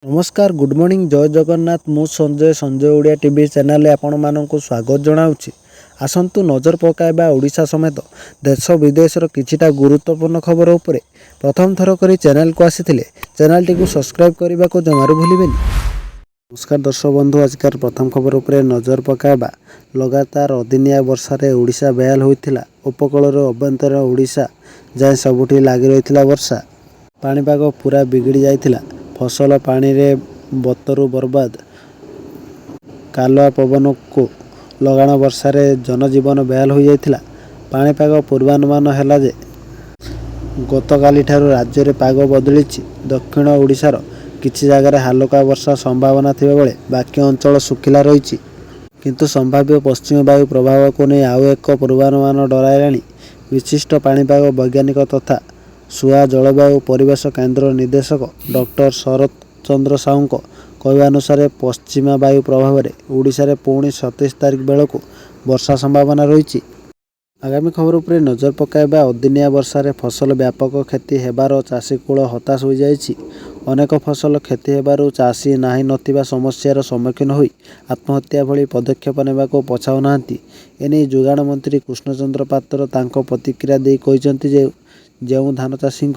नमस्कार good morning जय जगन्नाथ मु संजय ओडिया टीवी चैनल आपण मानक स्वागत जनाऊँगी। आसतु नजर पकाइबा ओडिशा समेत देश विदेशर किछिटा गुरुत्वपूर्ण खबर उपरे प्रथम थर करी चैनल को आसी चैनल टी सब्सक्राइब करने को जमारू भूलें। नमस्कार दर्शक बंधु, आजकार प्रथम खबर उपरे नजर पकाइबा। लगातार अदिनिया वर्षारे ओडिशा बेहाल होइथिला। उपकूल अभ्यंतर ओडिशा जाए सबुठी लगी रही वर्षा। पाणीपाग पूरा बिगड़ी जाइथिला। फसल पानी रे बतरू बर्बाद। कालुआ पवन को लगाण वर्षा रे जनजीवन बेहाल हो जाइथिला। पाणीपाग पूर्वानुमान हैला जे गतकाली ठारू राज्य रे पाग बदलिछि। दक्षिण ओडिशार किछि जगह हालुका वर्षा संभावना थिबा बेले बाकी अंचल सुखिला रहिछि। किंतु संभाव्य पश्चिम वायु प्रभाव को नहीं आउ एक पूर्वानुमान डराइलाणी। विशिष्ट पाणीपाग वैज्ञानिक तथा सुआ जलवायु परिवेश केन्द्र निर्देशक डॉक्टर शरत चंद्र साहू कहवानुसार पश्चिमा वायु प्रभाव में ओडिशा रे पुणी 27 तारिख बेलू वर्षा संभावना रही। आगामी खबर उपरे नजर पकाइबा। अदिनिया वर्षा रे फसल व्यापक क्षति हेबार चाषी कूल हताश हो जाइछि। अनेक फसल क्षति हेबारु चाषी नाही नथिबा समस्यार सम्मुखीन होई आत्महत्या भली पदक्षेप नेबाको पछाउ नाहांती। एने जोगाण मंत्री कृष्णचंद्र पात्र तांको प्रतिक्रिया देई कहिसंती जे जेउ धान चाषी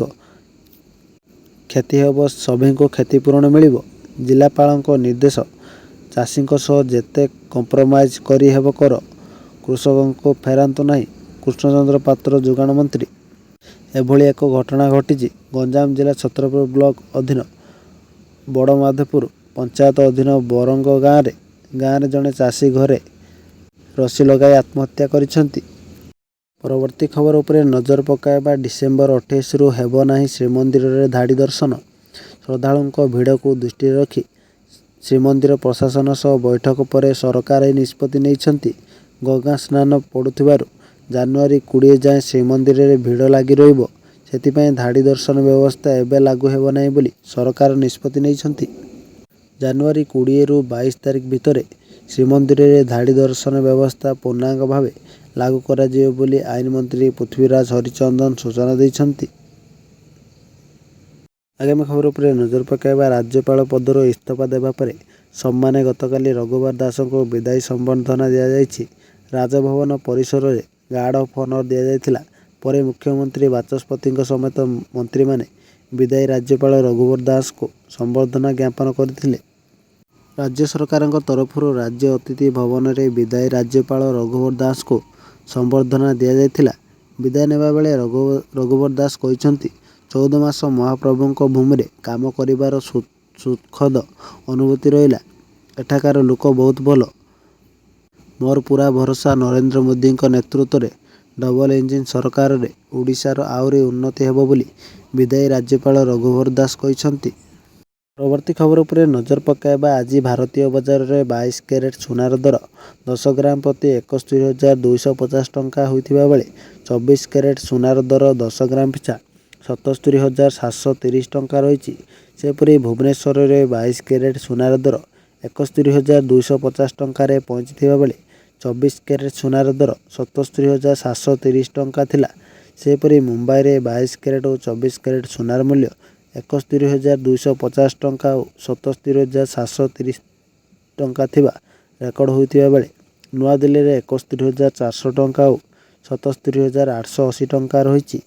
क्षति हेब सभी को क्षतिपूरण मिलिबो। जिलापालको निर्देश चाषी जेते कंप्रोमाइज करी हेब कर कृषकों को फेरांतु नहीं। कृष्णचंद्र पात्र जोगाण मंत्री एभली एक घटना घटी। गंजाम जिला छत्रपुर ब्लॉक अधीन बड़माधपुर पंचायत अधीन बरंग गाँव रे जड़े चाषी घरे रसी लगाई आत्महत्या करिसेंती। परवर्ती खबर उपरे नजर पकाइबा। डिसेम्बर 28 रु हेब नाही श्रीमंदिर रे धाड़ी दर्शन। श्रद्धालुओं भिड़ को दृष्टि रखी श्रीमंदिर प्रशासन सह बैठक पर सरकार ए निष्पत्ति नेइछंती। गंगा स्नान पड़ुथिबारु जनवरी 20 जाए श्रीमंदिर रे भिड़ लगी रहिबो। सेतिपय धाड़ी दर्शन व्यवस्था एबे लागू हेब नाही बोली सरकार निष्पत्ति नेइछंती। जनवरी 20 रु 22 तारिख भितरे श्रीमंदिर रे धाड़ी दर्शन व्यवस्था पूर्णांग भावे लागू करा जियो बोली आईन मंत्री पृथ्वीराज हरिचंदन सूचना दैछंती। आगामी खबर उपरे नजर पकाइबा। राज्यपाल पदर इस्तीफा देबा परे सम्माने गतकाली रघुवर दास को विदायी संबर्धना दिया जायछि। राजभवन परिसर रे गार्ड ऑफ ऑनर दिया जायथिला। परे मुख्यमंत्री बाचस्पति समेत मंत्री माने विदायी राज्यपाल रघुवर दास को संबर्धना ज्ञापन करथिले। राज्य सरकार तरफ राज्य अतिथि भवन रे विदायी राज्यपाल रघुवर दास को संबर्धना दिया जायथिला। विदाय नेबा बेले रघुवर दास कहिसंती 14 मास महाप्रभुंक भूमि रे काम करिवार सुखद अनुभूति रहिला। एठाकार लोक बहुत भल। मोर पूरा भरोसा नरेंद्र मोदी नेतृत्व रे डबल इंजिन सरकार रे ओडिशार आउरी उन्नति हेबो बोली विदायी राज्यपाल रघुवर दास कहिसंती। परवर्ती खबर उपरे नजर पकाइबा। आज भारतीय बजार रे 22 कैरेट सोनार दर 10 ग्राम प्रति 71,250 टंका होइथिबा बेले 24 कैरेट सोनार दर 10 ग्राम पिछा 77,730 टंका रही। सेपरी भुवनेश्वर रे 22 कैरेट सोनार दर 71,250 टंका रे पहुंचीथिबा बेले 24 कैरेट सोनार दर 77,730 टंका थिला। सेपरी मुंबई रे 22 कैरेट और 24 कैरेट सोनार मूल्य 71,250 टंका और 77,730 टंका थिबा रेकर्ड होइथिबा बेले नुआ दिल्ली रे 71,400 टंका और 77,880 टंका रही।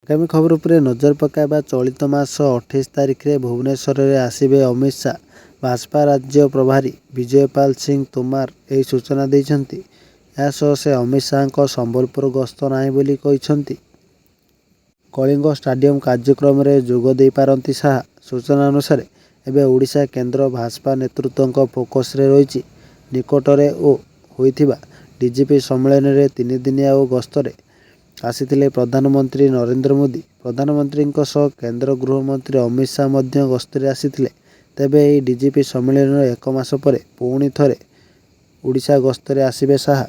आगामी खबर उपरे नजर पकाइबा। चलित मास 28 तारिख रे भुवनेश्वर रे आसिबे अमित शाह। भाजपा राज्य प्रभारी विजयपाल सिंह तोमार एही सूचना दैछंती। यासह से अमित शाह संबलपुर गस्त नाही बोली कहिसंती। कलिंग स्टाडियम कार्यक्रम रे जोग देई पारंती शाह। सूचना अनुसार एबे ओडिशा केंद्र भाजपा नेतृत्व फोकस रे रहिछि। निकटरे ओ होइथिबा डीजीपी सम्मेलन रे 3 दिनिया ओ गस्त रे आसिथिले प्रधानमंत्री नरेंद्र मोदी। प्रधानमंत्री सह केंद्र गृहमंत्री अमित शाह मध्य गस्त रे आसिथिले। तेबे एही डीजीपी सम्मेलन एक मास परे पुणी थरे ओडिशा गस्त रे आसिबे शाह।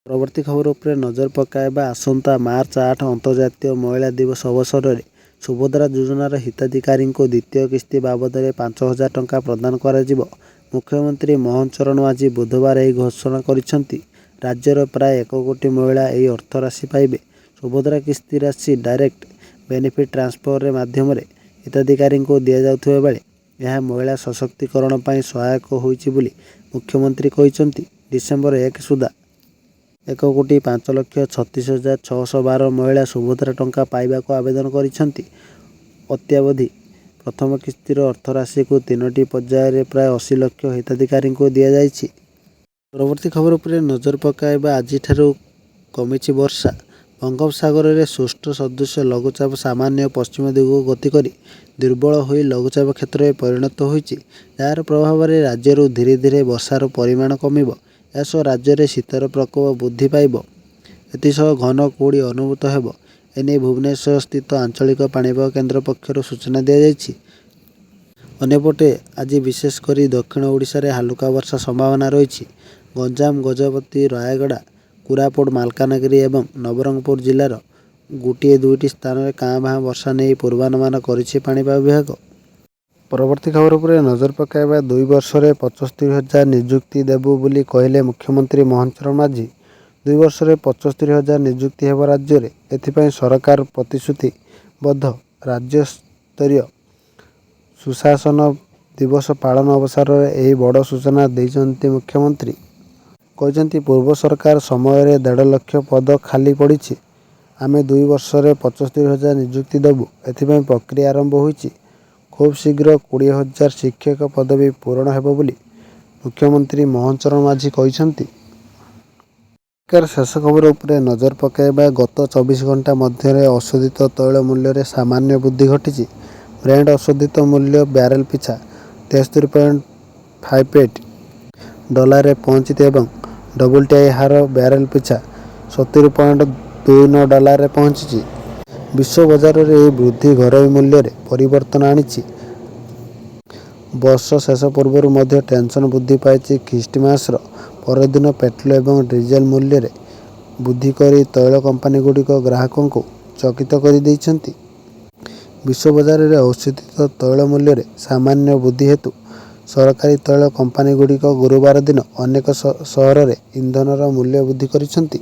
परवर्ती खबर उपरे नजर पकाइबा। आसंता मार्च 8 अंतर्जातीय महिला दिवस अवसर में सुभद्रा योजनार हिताधिकारी को द्वितीय किस्ती बाबद 5,000 टंका प्रदान कराजिबो। मुख्यमंत्री मोहन चरण मांझी बुधवार यह घोषणा करिसेंती। राज्यर प्राय 1 कोटी महिला यह अर्थ राशि पाइबे। सुभद्रा किस्ती राशि डायरेक्ट बेनिफिट ट्रांसफर माध्यम हिताधिकारी को दि जाउथिबा बेले ଏହା ମହିଳା ସଶକ୍ତିକରଣ ପାଇଁ ସହାୟକ ହୋଇଛି ବୋଲି ମୁଖ୍ୟମନ୍ତ୍ରୀ କହିଛନ୍ତି। ଡିସେମ୍ବର 1 ସୁଦ୍ଧା 1,05,36,612 ମହିଳା ସୁଭଦ୍ରା ଟଙ୍କା ପାଇବାକୁ ଆବେଦନ କରିଛନ୍ତି। ଅତ୍ୟାବଧି ପ୍ରଥମ କିସ୍ତିର ଅର୍ଥରାଶିକୁ 3ଟି ପର୍ଯ୍ୟାୟରେ ପ୍ରାୟ 80 ଲକ୍ଷ ହିତାଧିକାରୀଙ୍କୁ ଦିଆଯାଇଛି। ପରବର୍ତ୍ତୀ ଖବର ଉପରେ ନଜର ପକାଇବା। ଆଜିଠାରୁ କମିଛି ବର୍ଷା। ବଙ୍ଗୋପସାଗରରେ ସୃଷ୍ଟ ସଦୃଶ ଲଘୁଚାପ ସାମାନ୍ୟ ପଶ୍ଚିମ ଦିଗକୁ ଗତି କରି ଦୁର୍ବଳ ହୋଇ ଲଘୁଚାପ କ୍ଷେତ୍ରରେ ପରିଣତ ହୋଇଛି। ଯାହାର ପ୍ରଭାବରେ ରାଜ୍ୟରୁ ଧୀରେ ଧୀରେ ବର୍ଷାର ପରିମାଣ କମିବ। ଏହାସହ ରାଜ୍ୟରେ ଶୀତର ପ୍ରକୋପ ବୃଦ୍ଧି ପାଇବ। ଏଥିସହ ଘନ କୁହୁଡ଼ି ଅନୁଭୂତ ହେବ। ଏନେଇ ଭୁବନେଶ୍ୱର ସ୍ଥିତ ଆଞ୍ଚଳିକ ପାଣିପାଗ କେନ୍ଦ୍ର ପକ୍ଷରୁ ସୂଚନା ଦିଆଯାଇଛି। ଅନ୍ୟପଟେ ଆଜି ବିଶେଷ କରି ଦକ୍ଷିଣ ଓଡ଼ିଶାରେ ହାଲୁକା ବର୍ଷା ସମ୍ଭାବନା ରହିଛି। ଗଞ୍ଜାମ, ଗଜପତି, ରାୟଗଡ଼ା, କୋରାପୁଟ, ମାଲକାନଗିରି ଏବଂ ନବରଙ୍ଗପୁର ଜିଲ୍ଲାର ଗୋଟିଏ ଦୁଇଟି ସ୍ଥାନରେ କାଁ ଭାଁ ବର୍ଷା ନେଇ ପୂର୍ବାନୁମାନ କରିଛି ପାଣିପାଗ ବିଭାଗ। ପରବର୍ତ୍ତୀ ଖବର ଉପରେ ନଜର ପକାଇବା। 2 ବର୍ଷରେ 75,000 ନିଯୁକ୍ତି ଦେବୁ ବୋଲି କହିଲେ ମୁଖ୍ୟମନ୍ତ୍ରୀ ମୋହନ ଚରଣ ମାଝୀ। 2 ବର୍ଷରେ 75,000 ନିଯୁକ୍ତି ହେବ ରାଜ୍ୟରେ। ଏଥିପାଇଁ ସରକାର ପ୍ରତିଶ୍ରୁତିବଦ୍ଧ। ରାଜ୍ୟସ୍ତରୀୟ ସୁଶାସନ ଦିବସ ପାଳନ ଅବସରରେ ଏହି ବଡ଼ ସୂଚନା ଦେଇଛନ୍ତି ମୁଖ୍ୟମନ୍ତ୍ରୀ। କହିଛନ୍ତି, ପୂର୍ବ ସରକାର ସମୟରେ 1.5 ଲକ୍ଷ ପଦ ଖାଲି ପଡ଼ିଛି। ଆମେ 2 ବର୍ଷରେ 75,000 ନିଯୁକ୍ତି ଦେବୁ। ଏଥିପାଇଁ ପ୍ରକ୍ରିୟା ଆରମ୍ଭ ହୋଇଛି। ଖୁବ୍ ଶୀଘ୍ର 20,000 ଶିକ୍ଷକ ପଦବୀ ପୂରଣ ହେବ ବୋଲି ମୁଖ୍ୟମନ୍ତ୍ରୀ ମୋହନ ଚରଣ ମାଝୀ କହିଛନ୍ତି। ଶେଷ ଖବର ଉପରେ ନଜର ପକାଇବା। ଗତ 24 ଘଣ୍ଟା ମଧ୍ୟରେ ଅଶୋଧିତ ତୈଳ ମୂଲ୍ୟରେ ସାମାନ୍ୟ ବୃଦ୍ଧି ଘଟିଛି। ବ୍ରେଣ୍ଟ ଅଶୋଧିତ ମୂଲ୍ୟ ବ୍ୟାରେଲ ପିଛା $73.58 ଡଲାରରେ ପହଞ୍ଚିଛି ଏବଂ WTI ହାର ବ୍ୟାରେଲ ପିଛା $70.29 ଡଲାରରେ ପହଞ୍ଚିଛି। ବିଶ୍ୱ ବଜାରରେ ଏହି ବୃଦ୍ଧି ଘରୋଇ ମୂଲ୍ୟରେ ପରିବର୍ତ୍ତନ ଆଣିଛି। ବର୍ଷ ଶେଷ ପୂର୍ବରୁ ମଧ୍ୟ ଟେନସନ ବୃଦ୍ଧି ପାଇଛି। ଖ୍ରୀଷ୍ଟମାସର ପରଦିନ ପେଟ୍ରୋଲ ଏବଂ ଡିଜେଲ ମୂଲ୍ୟରେ ବୃଦ୍ଧି କରି ତୈଳ କମ୍ପାନୀଗୁଡ଼ିକ ଗ୍ରାହକଙ୍କୁ ଚକିତ କରିଦେଇଛନ୍ତି। ବିଶ୍ୱ ବଜାରରେ ଅଶୋଧିତ ତୈଳ ମୂଲ୍ୟରେ ସାମାନ୍ୟ ବୃଦ୍ଧି ହେତୁ ସରକାରୀ ତୈଳ କମ୍ପାନୀଗୁଡ଼ିକ ଗୁରୁବାର ଦିନ ଅନେକ ସହରରେ ଇନ୍ଧନର ମୂଲ୍ୟ ବୃଦ୍ଧି କରିଛନ୍ତି।